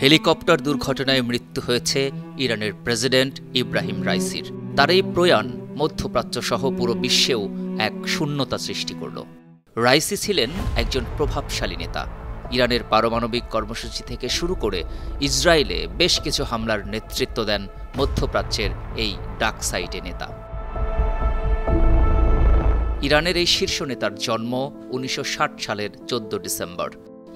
Helicopter দুর্ঘটনায় মৃত্যু হয়েছে ইরানের প্রেসিডেন্ট ইব্রাহিম রাইসির। তার এই প্রয়াণ মধ্যপ্রাচ্য সহ পুরো বিশ্বেও এক শূন্যতা সৃষ্টি করল। রাইসি ছিলেন একজন প্রভাবশালী নেতা। ইরানের পারমাণবিক কর্মসূচি থেকে শুরু করে ইসরায়েলে বেশ কিছু হামলার নেতৃত্ব দেন মধ্যপ্রাচ্যের এই ডার্ক সাইডে নেতা। ইরানের এই শীর্ষ নেতার জন্ম ১৯৬০ সালের ১৪ ডিসেম্বর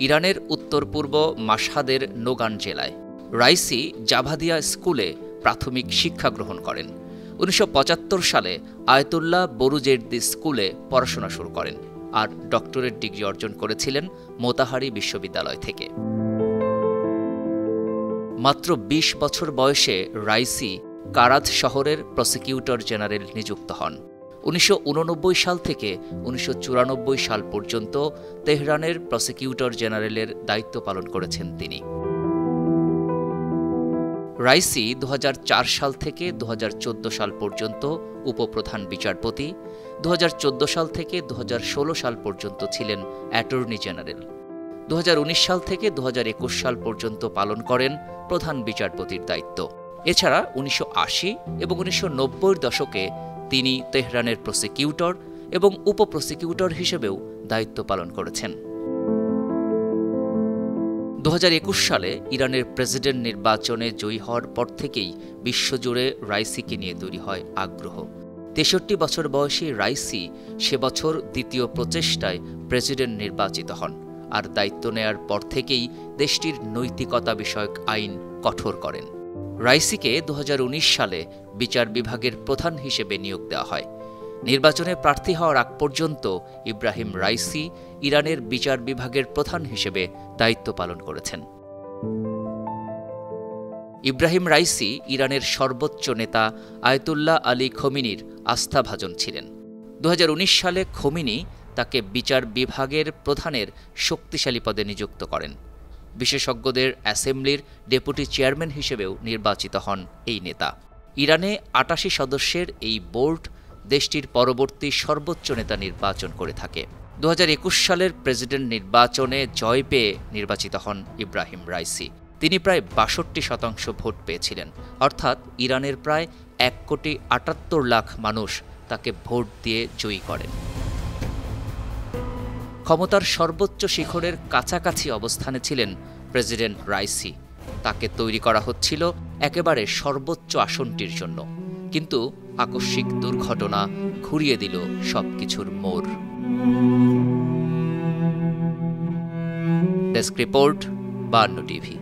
ইরানের উত্তর পূর্ব মাশহাদের নোগান জেলায়। রাইসি জাভাদিয়া স্কুলে প্রাথমিক শিক্ষা গ্রহণ করেন। ১৯৭৫ সালে আয়তুল্লাহ বরুজের্দি স্কুলে পড়াশোনা শুরু করেন আর ডক্টরেট ডিগ্রি অর্জন করেছিলেন মোতাহারি বিশ্ববিদ্যালয় থেকে। মাত্র ২০ বছর বয়সে রাইসি কারাজ শহরের প্রসিকিউটর জেনারেল নিযুক্ত হন। ১৯৮৯ সাল থেকে ১৯৯৪ সাল পর্যন্ত তেহরানের প্রসিকিউটর জেনারেলের দায়িত্ব পালন করেছেন তিনি। রাইসি ২০০৪ সাল থেকে ২০১৪ সাল পর্যন্ত উপপ্রধান বিচারপতি, ২০১৪ সাল থেকে ২০১৬ সাল পর্যন্ত ছিলেন অ্যাটর্নি জেনারেল, ২০১৯ সাল থেকে ২০২১ সাল পর্যন্ত পালন করেন প্রধান বিচারপতির দায়িত্ব। এছাড়া ১৯৮০ এবং ১৯৯০-র দশকে তিনি তেহরানের প্রসিকিউটর এবং উপপ্রসিকিউটর হিসেবেও দায়িত্ব পালন করেছেন। ২০২১ সালে ইরানের প্রেসিডেন্ট নির্বাচনে জয়ী হওয়ার পর থেকেই বিশ্বজুড়ে রাইসিকে নিয়ে তৈরি হয় আগ্রহ। ৬৩ বছর বয়সী রাইসি সে বছর দ্বিতীয় প্রচেষ্টায় প্রেসিডেন্ট নির্বাচিত হন আর দায়িত্ব নেয়ার পর থেকেই দেশটির নৈতিকতা বিষয়ক আইন কঠোর করেন। রাইসিকে ২০১৯ সালে বিচার বিভাগের প্রধান হিসেবে নিয়োগ দেওয়া হয়। নির্বাচনে প্রার্থী হওয়ার আগ পর্যন্ত ইব্রাহিম রাইসি ইরানের বিচার বিভাগের প্রধান হিসেবে দায়িত্ব পালন করেছেন। ইব্রাহিম রাইসি ইরানের সর্বোচ্চ নেতা আয়াতুল্লাহ আলী খোমেনির আস্থাভাজন ছিলেন। ২০১৯ সালে খোমেনি তাকে বিচার বিভাগের প্রধানের শক্তিশালী পদে নিযুক্ত করেন। বিশেষজ্ঞদের অ্যাসেম্বলির ডেপুটি চেয়ারম্যান হিসেবেও নির্বাচিত হন এই নেতা। ইরানে ৮৮ সদস্যের এই বোর্ড দেশটির পরবর্তী সর্বোচ্চ নেতা নির্বাচন করে থাকে। ২০২১ সালের প্রেসিডেন্ট নির্বাচনে জয় পেয়ে নির্বাচিত হন ইব্রাহিম রাইসি। তিনি প্রায় ৬২% ভোট পেয়েছিলেন, অর্থাৎ ইরানের প্রায় ১,৭৮,০০,০০০ মানুষ তাকে ভোট দিয়ে জয়ী করেন। ক্ষমতার সর্বোচ্চ শিখরের কাছাকাছি অবস্থানে ছিলেন প্রেসিডেন্ট রাইসি। তাকে তৈরি করা হচ্ছিল একেবারে সর্বোচ্চ আসনটির জন্য, কিন্তু আকস্মিক দুর্ঘটনা ঘুরিয়ে দিল সবকিছুর মোড়। Desk report ৫২ TV.